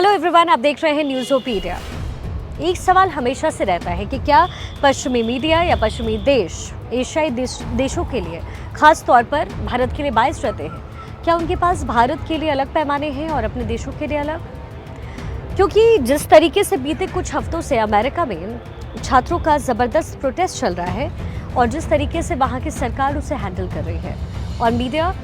Hello everyone, आप देख रहे हैं न्यूज़ोपीडिया। एक सवाल हमेशा से रहता है कि क्या पश्चिमी मीडिया या पश्चिमी देश एशियाई देशों के लिए, खास तौर पर भारत के लिए बायस रहते हैं? क्या उनके पास भारत के लिए अलग पैमाने हैं और अपने देशों के लिए अलग? क्योंकि जिस तरीके से बीते कुछ हफ्तों से अमेरिका में छात्रों का ज़बरदस्त प्रोटेस्ट चल रहा है और जिस तरीके से वहाँ की सरकार उसे हैंडल कर रही है और मीडिया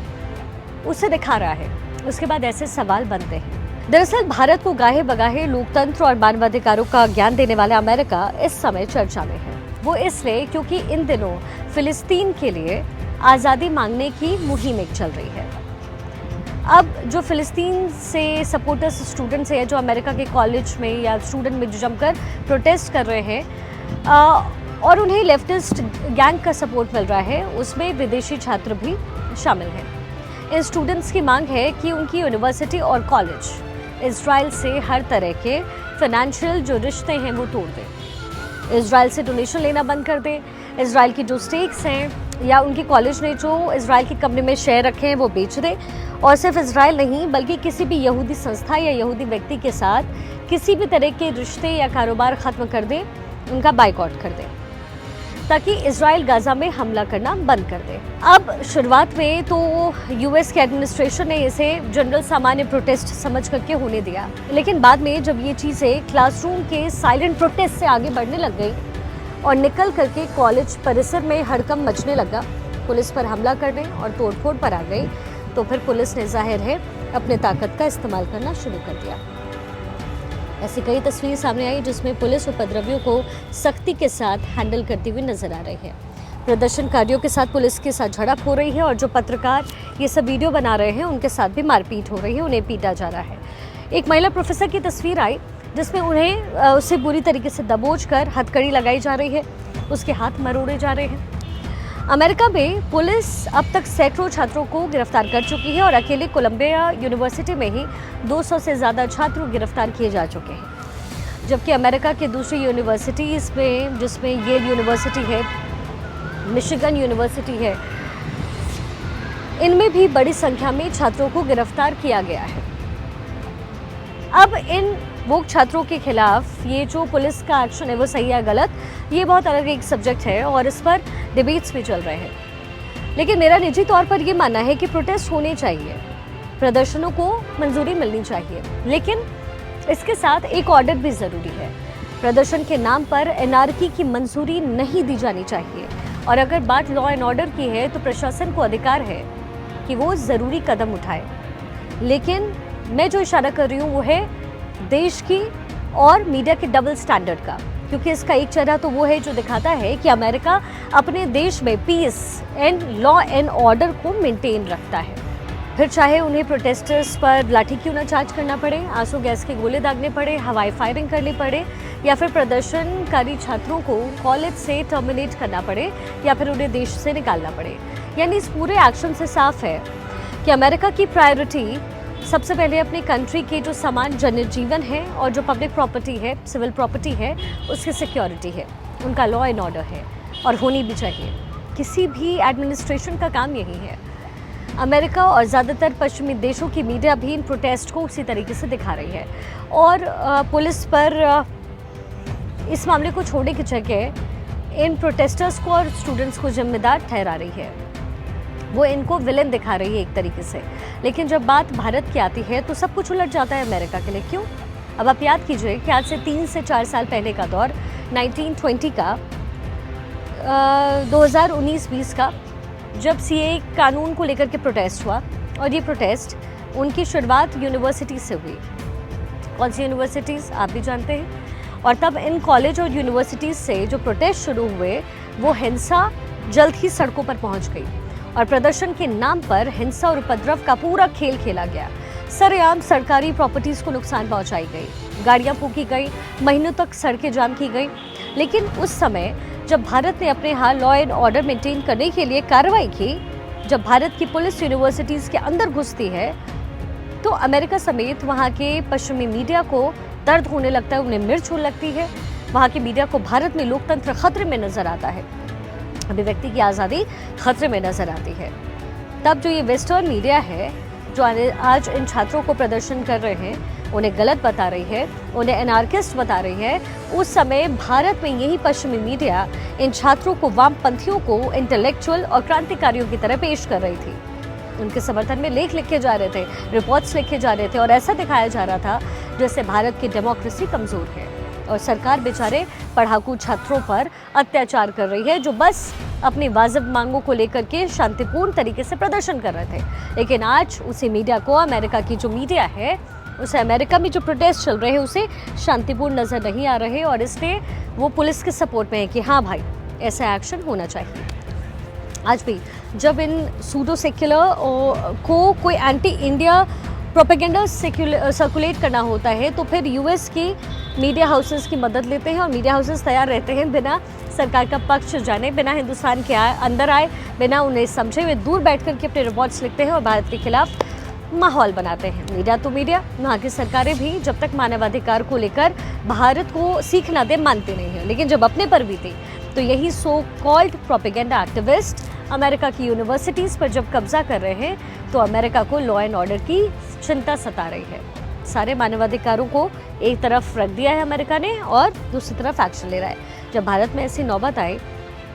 उसे दिखा रहा है, उसके बाद ऐसे सवाल बनते हैं। दरअसल भारत को गाहे बगाहे लोकतंत्र और मानवाधिकारों का ज्ञान देने वाला अमेरिका इस समय चर्चा में है। वो इसलिए क्योंकि इन दिनों फिलिस्तीन के लिए आज़ादी मांगने की मुहिम एक चल रही है। अब जो फिलिस्तीन से सपोर्टर्स स्टूडेंट्स हैं, जो अमेरिका के कॉलेज में या स्टूडेंट में जमकर प्रोटेस्ट कर रहे हैं और उन्हें लेफ्टिस्ट गैंग का सपोर्ट मिल रहा है, उसमें विदेशी छात्र भी शामिल हैं। इन स्टूडेंट्स की मांग है कि उनकी यूनिवर्सिटी और कॉलेज इजराइल से हर तरह के फाइनेंशियल जो रिश्ते हैं वो तोड़ दें, इजराइल से डोनेशन लेना बंद कर दें, इजराइल की जो स्टेक्स हैं या उनके कॉलेज ने जो इजराइल की कंपनी में शेयर रखे हैं वो बेच दें, और सिर्फ इजराइल नहीं बल्कि किसी भी यहूदी संस्था या यहूदी व्यक्ति के साथ किसी भी तरह के रिश्ते या कारोबार ख़त्म कर दें, उनका बाइकआउट कर दें, ताकि इजराइल गाजा में हमला करना बंद कर दे। अब शुरुआत में तो यूएस के एडमिनिस्ट्रेशन ने इसे जनरल सामान्य प्रोटेस्ट समझ करके होने दिया, लेकिन बाद में जब ये चीज़ें क्लासरूम के साइलेंट प्रोटेस्ट से आगे बढ़ने लग गई और निकल करके कॉलेज परिसर में हड़कंप मचने लगा, पुलिस पर हमला करने और तोड़फोड़ पर आ गई, तो फिर पुलिस ने जाहिर है अपने ताकत का इस्तेमाल करना शुरू कर दिया। ऐसी कई तस्वीरें सामने आई जिसमें पुलिस उपद्रवियों को सख्ती के साथ हैंडल करती हुई नजर आ रही है। प्रदर्शनकारियों के साथ पुलिस के साथ झड़प हो रही है और जो पत्रकार ये सब वीडियो बना रहे हैं उनके साथ भी मारपीट हो रही है, उन्हें पीटा जा रहा है। एक महिला प्रोफेसर की तस्वीर आई जिसमें उन्हें उसे बुरी तरीके से दबोच कर हथकड़ी लगाई जा रही है, उसके हाथ मरोड़े जा रहे हैं। अमेरिका में पुलिस अब तक सैकड़ों छात्रों को गिरफ्तार कर चुकी है और अकेले कोलंबिया यूनिवर्सिटी में ही 200 से ज़्यादा छात्र गिरफ्तार किए जा चुके हैं, जबकि अमेरिका के दूसरी यूनिवर्सिटीज़ में, जिसमें येल यूनिवर्सिटी है, मिशिगन यूनिवर्सिटी है, इनमें भी बड़ी संख्या में छात्रों को गिरफ्तार किया गया है। अब इन वोक छात्रों के खिलाफ ये जो पुलिस का एक्शन है वो सही है गलत, ये बहुत अलग एक सब्जेक्ट है और इस पर डिबेट्स भी चल रहे हैं। लेकिन मेरा निजी तौर पर ये मानना है कि प्रोटेस्ट होने चाहिए, प्रदर्शनों को मंजूरी मिलनी चाहिए, लेकिन इसके साथ एक ऑडिट भी ज़रूरी है। प्रदर्शन के नाम पर एनआरकी की मंजूरी नहीं दी जानी चाहिए, और अगर बात लॉ एंड ऑर्डर की है तो प्रशासन को अधिकार है कि वो ज़रूरी कदम उठाए। लेकिन मैं जो इशारा कर रही हूँ वो है देश की और मीडिया के डबल स्टैंडर्ड का, क्योंकि इसका एक चेहरा तो वो है जो दिखाता है कि अमेरिका अपने देश में peace and law and order को मेंटेन रखता है, फिर चाहे उन्हें प्रोटेस्टर्स पर लाठी क्यों ना चार्ज करना पड़े, आंसू गैस के गोले दागने पड़े, हवाई फायरिंग करनी पड़े, या फिर प्रदर्शनकारी छात्रों को कॉलेज से टर्मिनेट करना पड़े, या फिर उन्हें देश से निकालना पड़े। यानी इस पूरे एक्शन से साफ है कि अमेरिका की प्रायोरिटी सबसे पहले अपनी कंट्री के जो सामान जनजीवन है और जो पब्लिक प्रॉपर्टी है, सिविल प्रॉपर्टी है, उसकी सिक्योरिटी है, उनका लॉ एंड ऑर्डर है, और होनी भी चाहिए। किसी भी एडमिनिस्ट्रेशन का काम यही है। अमेरिका और ज़्यादातर पश्चिमी देशों की मीडिया भी इन प्रोटेस्ट को उसी तरीके से दिखा रही है और पुलिस पर इस मामले को छोड़ने की जगह इन प्रोटेस्टर्स को और स्टूडेंट्स को जिम्मेदार ठहरा रही है। वो इनको विलेन दिखा रही है एक तरीके से। लेकिन जब बात भारत की आती है तो सब कुछ उलट जाता है अमेरिका के लिए। क्यों? अब आप याद कीजिए कि आज से 3 से 4 साल पहले का दौर 1920 का 2019-20 का, जब सीए कानून को लेकर के प्रोटेस्ट हुआ, और ये प्रोटेस्ट उनकी शुरुआत यूनिवर्सिटी से हुई। कौन सी यूनिवर्सिटीज़ आप भी जानते हैं। और तब इन कॉलेज और यूनिवर्सिटीज़ से जो प्रोटेस्ट शुरू हुए वो हिंसा जल्द ही सड़कों पर पहुंच गई और प्रदर्शन के नाम पर हिंसा और उपद्रव का पूरा खेल खेला गया। सरेआम सरकारी प्रॉपर्टीज़ को नुकसान पहुंचाई गई, गाड़ियां फूकी गई, महीनों तक सड़कें जाम की गई। लेकिन उस समय जब भारत ने अपने यहाँ लॉ एंड ऑर्डर मेंटेन करने के लिए कार्रवाई की, जब भारत की पुलिस यूनिवर्सिटीज़ के अंदर घुसती है, तो अमेरिका समेत वहाँ के पश्चिमी मीडिया को दर्द होने लगता है, उन्हें मिर्च होने लगती है। वहाँ की मीडिया को भारत में लोकतंत्र खतरे में नजर आता है, अभिव्यक्ति की आज़ादी खतरे में नजर आती है। तब जो ये वेस्टर्न मीडिया है जो आज इन छात्रों को प्रदर्शन कर रहे हैं, उन्हें गलत बता रही है, उन्हें एनार्किस्ट बता रही है, उस समय भारत में यही पश्चिमी मीडिया इन छात्रों को, वामपंथियों को इंटेलेक्चुअल और क्रांतिकारियों की तरह पेश कर रही थी। उनके समर्थन में लेख लिखे जा रहे थे, रिपोर्ट्स लिखे जा रहे थे और ऐसा दिखाया जा रहा था जैसे भारत की डेमोक्रेसी कमजोर है और सरकार बेचारे पढ़ाकू छात्रों पर अत्याचार कर रही है, जो बस अपनी वाजिब मांगों को लेकर के शांतिपूर्ण तरीके से प्रदर्शन कर रहे थे। लेकिन आज उसी मीडिया को, अमेरिका की जो मीडिया है, उसे अमेरिका में जो प्रोटेस्ट चल रहे हैं उसे शांतिपूर्ण नजर नहीं आ रहे और इसलिए वो पुलिस के सपोर्ट में है कि हाँ भाई, ऐसा एक्शन होना चाहिए। आज भी जब इन सूडो सेक्युलर को कोई एंटी इंडिया प्रोपेगेंडा सर्कुलेट करना होता है तो फिर यूएस की मीडिया हाउसेस की मदद लेते हैं और मीडिया हाउसेस तैयार रहते हैं बिना सरकार का पक्ष जाने, बिना हिंदुस्तान के अंदर आए, बिना उन्हें समझे हुए दूर बैठ कर के अपने रिपोर्ट्स लिखते हैं और भारत के खिलाफ माहौल बनाते हैं। मीडिया तो मीडिया, वहाँ की सरकारें भी जब तक मानवाधिकार को लेकर भारत को सीख ना दे मानते नहीं हैं, लेकिन जब अपने पर बीते तो यही so called propaganda activist America की यूनिवर्सिटीज़ पर जब कब्जा कर रहे हैं तो अमेरिका को लॉ एंड ऑर्डर की चिंता सता रही है। सारे मानवाधिकारों को एक तरफ रख दिया है अमेरिका ने और दूसरी तरफ एक्शन ले रहा है। जब भारत में ऐसी नौबत आई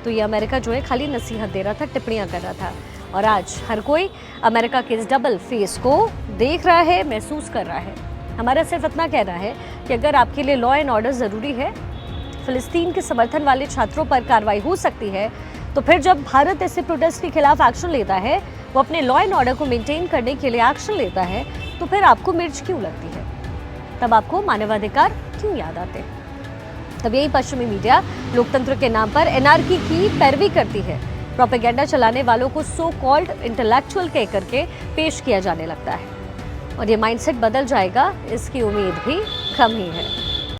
तो ये अमेरिका जो है खाली नसीहत दे रहा था, टिप्पणियां कर रहा था और आज हर कोई अमेरिका के इस डबल फेस को देख रहा है, महसूस कर रहा है। हमारा सिर्फ इतना कहना है कि अगर आपके लिए लॉ एंड ऑर्डर ज़रूरी है, फिलिस्तीन के समर्थन वाले छात्रों पर कार्रवाई हो सकती है, तो फिर जब भारत ऐसे प्रोटेस्ट के खिलाफ एक्शन लेता है, वो अपने लॉ एंड ऑर्डर को मेंटेन करने के लिए एक्शन लेता है, तो फिर आपको मिर्च क्यों लगती है? तब आपको मानवाधिकार क्यों याद आते हैं? तब यही पश्चिमी मीडिया लोकतंत्र के नाम पर एनआरकी की पैरवी करती है। प्रोपेगेंडा चलाने वालों को सो कॉल्ड इंटेलेक्चुअल कह करके पेश किया जाने लगता है और ये माइंडसेट बदल जाएगा, इसकी उम्मीद भी कम ही है।